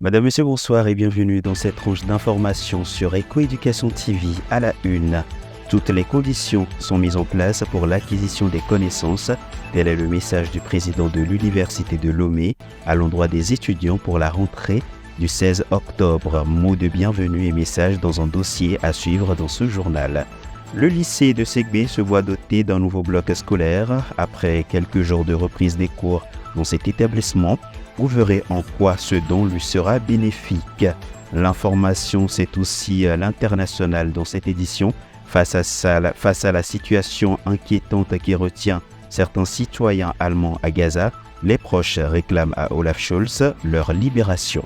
Madame, Monsieur, bonsoir et bienvenue dans cette tranche d'information sur Éco-Éducation TV à la une. Toutes les conditions sont mises en place pour l'acquisition des connaissances. Tel est le message du président de l'Université de Lomé à l'endroit des étudiants pour la rentrée du 16 octobre. Mot de bienvenue et message dans un dossier à suivre dans ce journal. Le lycée de Ségbé se voit doté d'un nouveau bloc scolaire. Après quelques jours de reprise des cours dans cet établissement, vous verrez en quoi ce don lui sera bénéfique. L'information, c'est aussi l'international dans cette édition. Face à la situation inquiétante qui retient certains citoyens allemands à Gaza, les proches réclament à Olaf Scholz leur libération.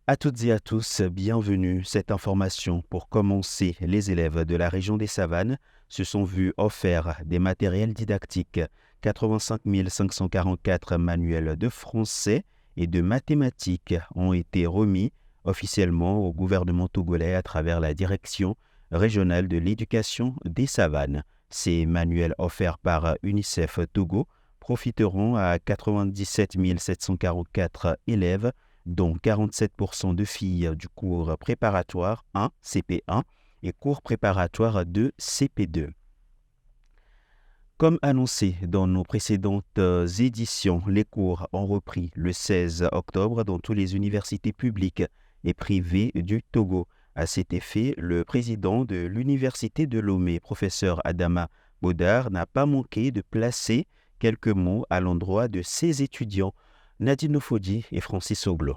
À toutes et à tous, bienvenue. Cette information, pour commencer, les élèves de la région des Savanes se sont vus offerts des matériels didactiques. 85 544 manuels de français et de mathématiques ont été remis officiellement au gouvernement togolais à travers la direction régionale de l'éducation des Savanes. Ces manuels offerts par UNICEF Togo profiteront à 97 744 élèves, dont 47% de filles du cours préparatoire 1 CP1 et cours préparatoire 2 CP2. Comme annoncé dans nos précédentes éditions, les cours ont repris le 16 octobre dans toutes les universités publiques et privées du Togo. À cet effet, le président de l'Université de Lomé, professeur Adama Bodar, n'a pas manqué de placer quelques mots à l'endroit de ses étudiants, Nadine Nofodi et Francis Oglo.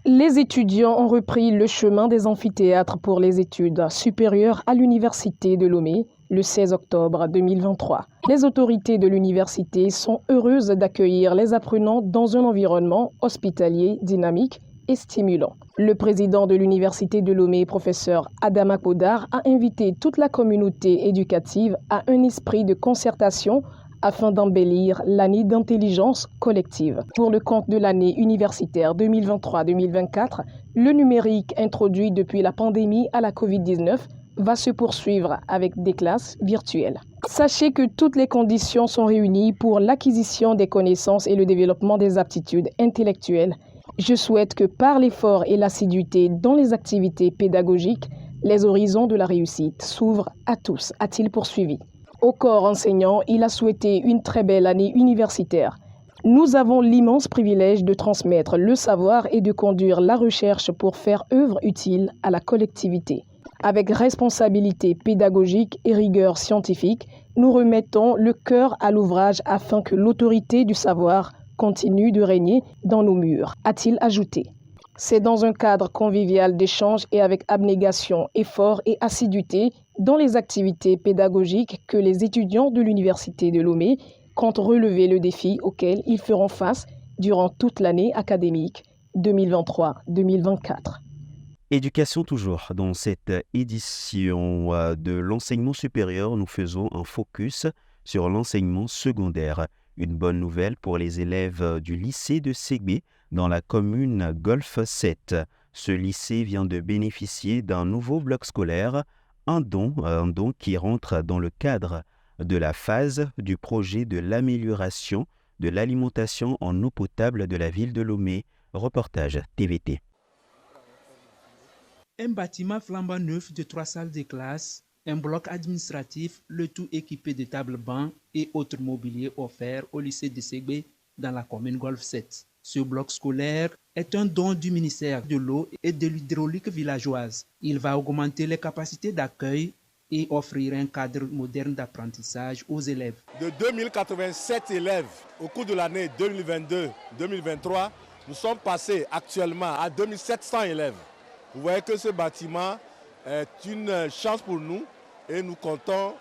Les étudiants ont repris le chemin des amphithéâtres pour les études supérieures à l'Université de Lomé le 16 octobre 2023. Les autorités de l'université sont heureuses d'accueillir les apprenants dans un environnement hospitalier, dynamique et stimulant. Le président de l'Université de Lomé, professeur Adama Bodar, a invité toute la communauté éducative à un esprit de concertation afin d'embellir l'année d'intelligence collective. Pour le compte de l'année universitaire 2023-2024, le numérique introduit depuis la pandémie à la COVID-19 va se poursuivre avec des classes virtuelles. Sachez que toutes les conditions sont réunies pour l'acquisition des connaissances et le développement des aptitudes intellectuelles. Je souhaite que par l'effort et l'assiduité dans les activités pédagogiques, les horizons de la réussite s'ouvrent à tous, a-t-il poursuivi. Au corps enseignant, il a souhaité une très belle année universitaire. Nous avons l'immense privilège de transmettre le savoir et de conduire la recherche pour faire œuvre utile à la collectivité. Avec responsabilité pédagogique et rigueur scientifique, nous remettons le cœur à l'ouvrage afin que l'autorité du savoir continue de régner dans nos murs, a-t-il ajouté. C'est dans un cadre convivial d'échange et avec abnégation, effort et assiduité dans les activités pédagogiques que les étudiants de l'Université de Lomé comptent relever le défi auquel ils feront face durant toute l'année académique 2023-2024. Éducation toujours. Dans cette édition de l'enseignement supérieur, nous faisons un focus sur l'enseignement secondaire. Une bonne nouvelle pour les élèves du lycée de Ségbé dans la commune Golfe 7. Ce lycée vient de bénéficier d'un nouveau bloc scolaire, un don qui rentre dans le cadre de la phase du projet de l'amélioration de l'alimentation en eau potable de la ville de Lomé. Reportage TVT. Un bâtiment flambant neuf de 3 salles de classe, un bloc administratif, le tout équipé de tables-bancs et autres mobiliers offerts au lycée de Ségbé dans la commune Golfe 7. Ce bloc scolaire est un don du ministère de l'eau et de l'hydraulique villageoise. Il va augmenter les capacités d'accueil et offrir un cadre moderne d'apprentissage aux élèves. De 2087 élèves au cours de l'année 2022-2023, nous sommes passés actuellement à 2700 élèves. Vous voyez que ce bâtiment est une chance pour nous et nous comptons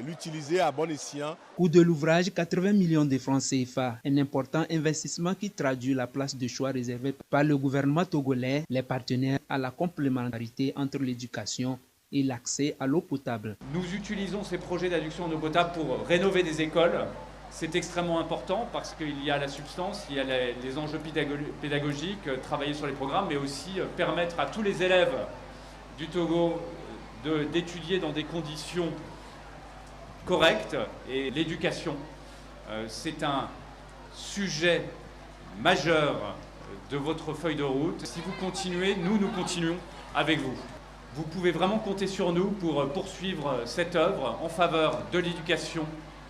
l'utiliser à bon escient. Coût de l'ouvrage, 80 millions de francs CFA. Un important investissement qui traduit la place de choix réservée par le gouvernement togolais, les partenaires à la complémentarité entre l'éducation et l'accès à l'eau potable. Nous utilisons ces projets d'adduction en eau potable pour rénover des écoles. C'est extrêmement important parce qu'il y a la substance, il y a les enjeux pédagogiques, travailler sur les programmes, mais aussi permettre à tous les élèves du Togo d'étudier dans des conditions correctes. Et l'éducation, c'est un sujet majeur de votre feuille de route. Si vous continuez, nous continuons avec vous. Vous pouvez vraiment compter sur nous pour poursuivre cette œuvre en faveur de l'éducation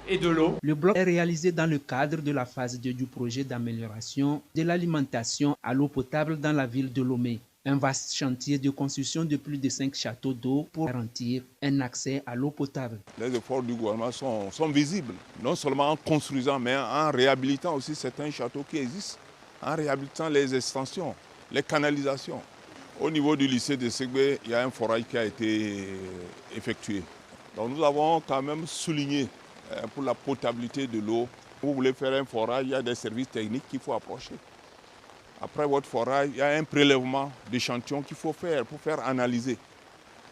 et de l'eau. Le bloc est réalisé dans le cadre de la phase 2 du projet d'amélioration de l'alimentation à l'eau potable dans la ville de Lomé. Un vaste chantier de construction de plus de 5 châteaux d'eau pour garantir un accès à l'eau potable. Les efforts du gouvernement sont visibles, non seulement en construisant, mais en réhabilitant aussi certains châteaux qui existent, en réhabilitant les extensions, les canalisations. Au niveau du lycée de Ségbé, il y a un forage qui a été effectué. Donc nous avons quand même souligné pour la potabilité de l'eau. Vous voulez faire un forage, il y a des services techniques qu'il faut approcher. Après votre forage, il y a un prélèvement d'échantillons qu'il faut faire pour faire analyser.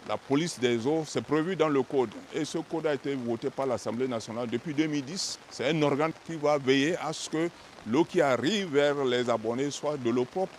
La police des eaux, c'est prévu dans le code. Et ce code a été voté par l'Assemblée nationale depuis 2010. C'est un organe qui va veiller à ce que l'eau qui arrive vers les abonnés soit de l'eau propre,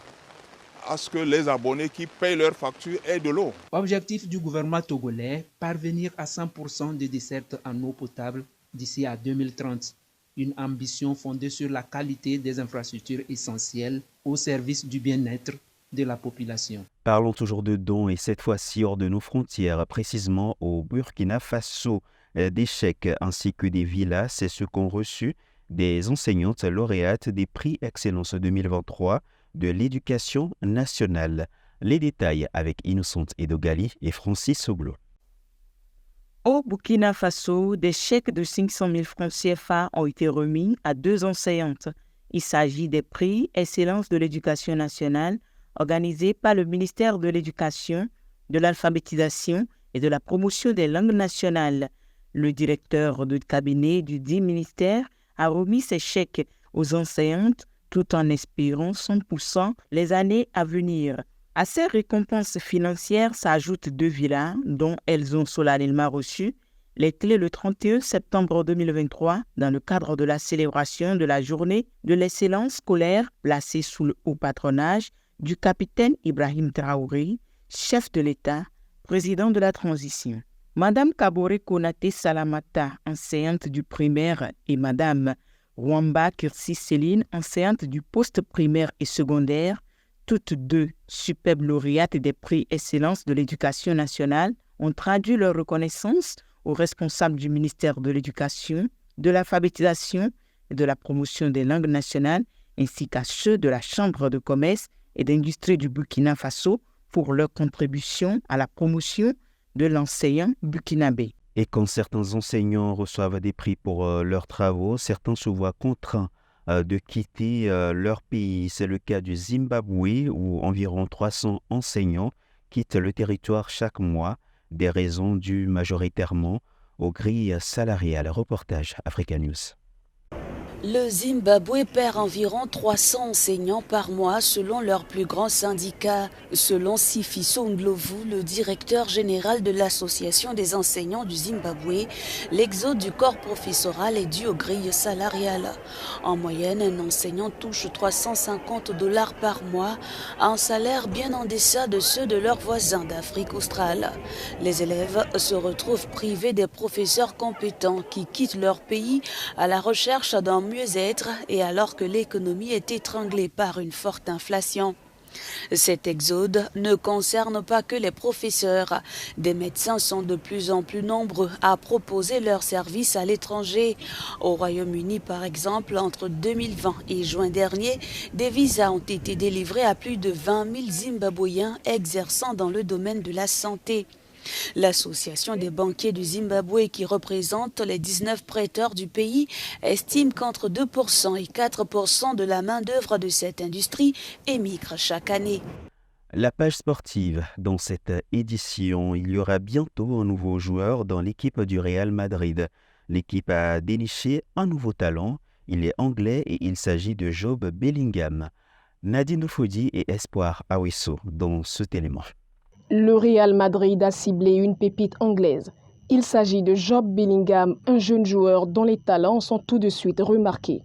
à ce que les abonnés qui payent leurs factures aient de l'eau. Objectif du gouvernement togolais, parvenir à 100% de desserte en eau potable d'ici à 2030. Une ambition fondée sur la qualité des infrastructures essentielles au service du bien-être de la population. Parlons toujours de dons et cette fois-ci hors de nos frontières, précisément au Burkina Faso. Des chèques ainsi que des villas, c'est ce qu'ont reçu des enseignantes lauréates des prix Excellence 2023 de l'éducation nationale. Les détails avec Innocente Edogali et Francis Soglo. Au Burkina Faso, des chèques de 500 000 francs CFA ont été remis à 2 enseignantes. Il s'agit des prix Excellence de l'éducation nationale organisés par le ministère de l'Éducation, de l'Alphabétisation et de la Promotion des langues nationales. Le directeur de cabinet du dit ministère a remis ces chèques aux enseignantes tout en espérant 100% les années à venir. À ces récompenses financières s'ajoutent 2 villas dont elles ont solennellement reçu les clés le 31 septembre 2023 dans le cadre de la célébration de la journée de l'excellence scolaire placée sous le haut patronage du capitaine Ibrahim Traoré, chef de l'État, président de la transition. Madame Kabore Konate Salamata, enseignante du primaire, et Madame Rwamba Kirsi Céline, enseignante du poste primaire et secondaire, toutes 2 superbes lauréates des prix Excellence de l'éducation nationale, ont traduit leur reconnaissance aux responsables du ministère de l'Éducation, de l'Alphabétisation et de la Promotion des langues nationales, ainsi qu'à ceux de la Chambre de commerce et d'industrie du Burkina Faso pour leur contribution à la promotion de l'enseignant burkinabé. Et quand certains enseignants reçoivent des prix pour leurs travaux, certains se voient contraints de quitter leur pays. C'est le cas du Zimbabwe où environ 300 enseignants quittent le territoire chaque mois, des raisons dues majoritairement aux grilles salariales. Reportage Africa News. Le Zimbabwe perd environ 300 enseignants par mois selon leur plus grand syndicat. Selon Sifiso Ndlovu, le directeur général de l'association des enseignants du Zimbabwe, l'exode du corps professoral est dû aux grilles salariales. En moyenne, un enseignant touche $350 par mois, un salaire bien en deçà de ceux de leurs voisins d'Afrique australe. Les élèves se retrouvent privés des professeurs compétents qui quittent leur pays à la recherche d'un mieux-être et alors que l'économie est étranglée par une forte inflation. Cet exode ne concerne pas que les professeurs. Des médecins sont de plus en plus nombreux à proposer leurs services à l'étranger. Au Royaume-Uni, par exemple, entre 2020 et juin dernier, des visas ont été délivrés à plus de 20 000 Zimbabwéens exerçant dans le domaine de la santé. L'association des banquiers du Zimbabwe, qui représente les 19 prêteurs du pays, estime qu'entre 2% et 4% de la main-d'œuvre de cette industrie émigre chaque année. La page sportive. Dans cette édition, il y aura bientôt un nouveau joueur dans l'équipe du Real Madrid. L'équipe a déniché un nouveau talent. Il est anglais et il s'agit de Job Bellingham. Nadine Oufodi et Espoir Awisso dans cet élément. Le Real Madrid a ciblé une pépite anglaise. Il s'agit de Job Bellingham, un jeune joueur dont les talents sont tout de suite remarqués.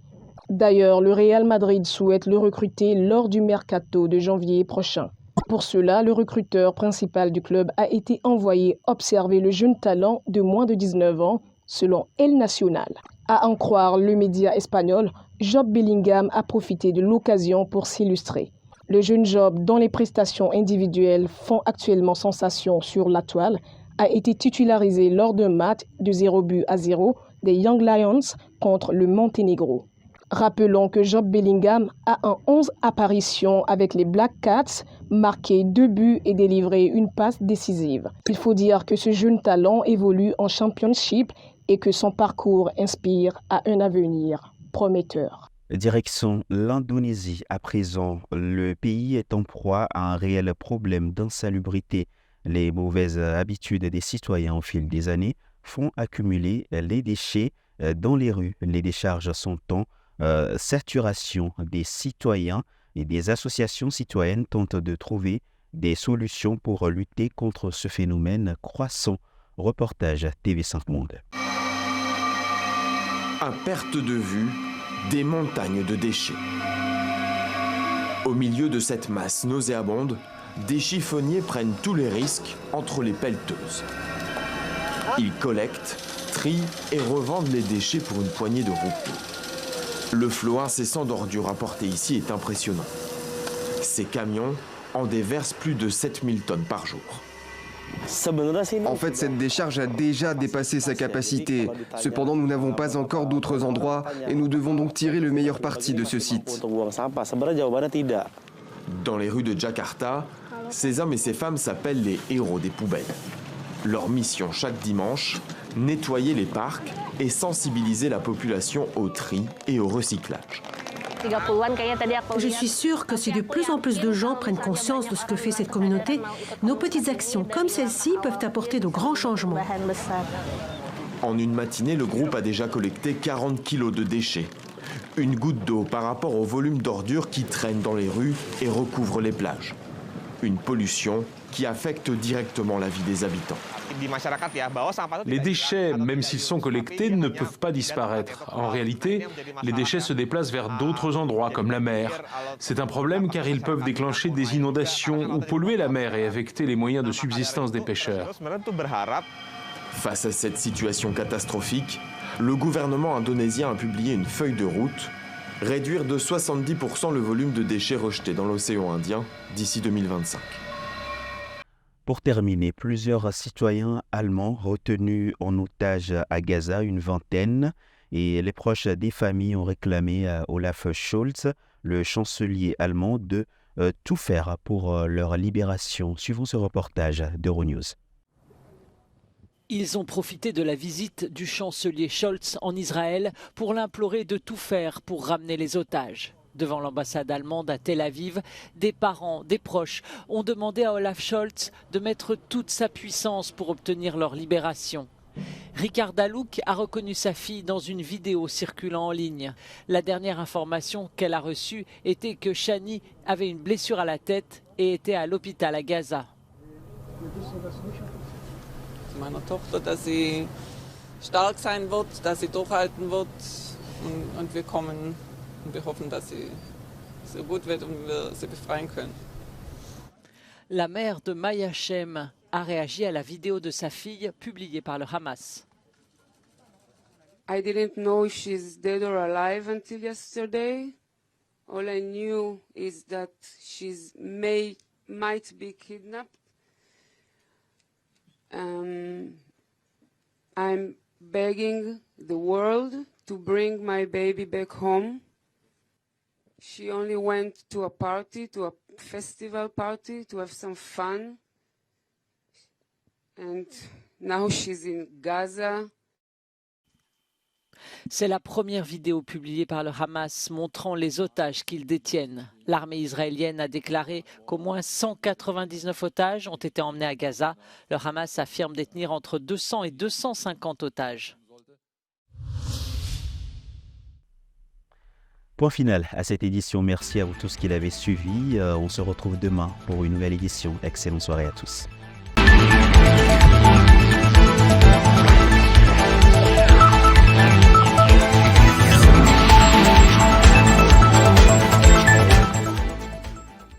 D'ailleurs, le Real Madrid souhaite le recruter lors du mercato de janvier prochain. Pour cela, le recruteur principal du club a été envoyé observer le jeune talent de moins de 19 ans, selon El Nacional. À en croire le média espagnol, Job Bellingham a profité de l'occasion pour s'illustrer. Le jeune Job, dont les prestations individuelles font actuellement sensation sur la toile, a été titularisé lors d'un match de 0-0 des Young Lions contre le Monténégro. Rappelons que Job Bellingham a en 11 apparitions avec les Black Cats, marqué 2 buts et délivré une passe décisive. Il faut dire que ce jeune talent évolue en Championship et que son parcours inspire à un avenir prometteur. Direction l'Indonésie. À présent, le pays est en proie à un réel problème d'insalubrité. Les mauvaises habitudes des citoyens au fil des années font accumuler les déchets dans les rues. Les décharges sont en saturation. Des citoyens et des associations citoyennes tentent de trouver des solutions pour lutter contre ce phénomène croissant. Reportage TV5 Monde. À perte de vue, des montagnes de déchets. Au milieu de cette masse nauséabonde, des chiffonniers prennent tous les risques entre les pelleteuses. Ils collectent, trient et revendent les déchets pour une poignée de roupies. Le flot incessant d'ordures apportées ici est impressionnant. Ces camions en déversent plus de 7000 tonnes par jour. En fait, cette décharge a déjà dépassé sa capacité. Cependant, nous n'avons pas encore d'autres endroits et nous devons donc tirer le meilleur parti de ce site. Dans les rues de Jakarta, ces hommes et ces femmes s'appellent les héros des poubelles. Leur mission chaque dimanche, nettoyer les parcs et sensibiliser la population au tri et au recyclage. Je suis sûre que si de plus en plus de gens prennent conscience de ce que fait cette communauté, nos petites actions comme celle-ci peuvent apporter de grands changements. En une matinée, le groupe a déjà collecté 40 kilos de déchets. Une goutte d'eau par rapport au volume d'ordures qui traînent dans les rues et recouvrent les plages. Une pollution qui affecte directement la vie des habitants. Les déchets, même s'ils sont collectés, ne peuvent pas disparaître. En réalité, les déchets se déplacent vers d'autres endroits, comme la mer. C'est un problème car ils peuvent déclencher des inondations ou polluer la mer et affecter les moyens de subsistance des pêcheurs. Face à cette situation catastrophique, le gouvernement indonésien a publié une feuille de route: réduire de 70% le volume de déchets rejetés dans l'océan Indien d'ici 2025. Pour terminer, plusieurs citoyens allemands retenus en otage à Gaza, une vingtaine, et les proches des familles ont réclamé à Olaf Scholz, le chancelier allemand, de tout faire pour leur libération. Suivons ce reportage d'Euronews. Ils ont profité de la visite du chancelier Scholz en Israël pour l'implorer de tout faire pour ramener les otages. Devant l'ambassade allemande à Tel Aviv, des parents, des proches ont demandé à Olaf Scholz de mettre toute sa puissance pour obtenir leur libération. Ricard Dalouk a reconnu sa fille dans une vidéo circulant en ligne. La dernière information qu'elle a reçue était que Shani avait une blessure à la tête et était à l'hôpital à Gaza. Meiner Tochter, dass sie stark sein wird, dass sie durchhalten wird und wir kommen und wir hoffen, dass sie so gut wird und wir sie befreien können. La mère de Maya Shem a réagi à la vidéo de sa fille publiée par le Hamas. I didn't know if she's dead or alive until yesterday. All I knew is that she's might be kidnapped. I'm begging the world to bring my baby back home. She only went to a party, to a festival party, to have some fun. And now she's in Gaza. C'est la première vidéo publiée par le Hamas montrant les otages qu'ils détiennent. L'armée israélienne a déclaré qu'au moins 199 otages ont été emmenés à Gaza. Le Hamas affirme détenir entre 200 et 250 otages. Point final à cette édition. Merci à vous tous qui l'avez suivi. On se retrouve demain pour une nouvelle édition. Excellente soirée à tous.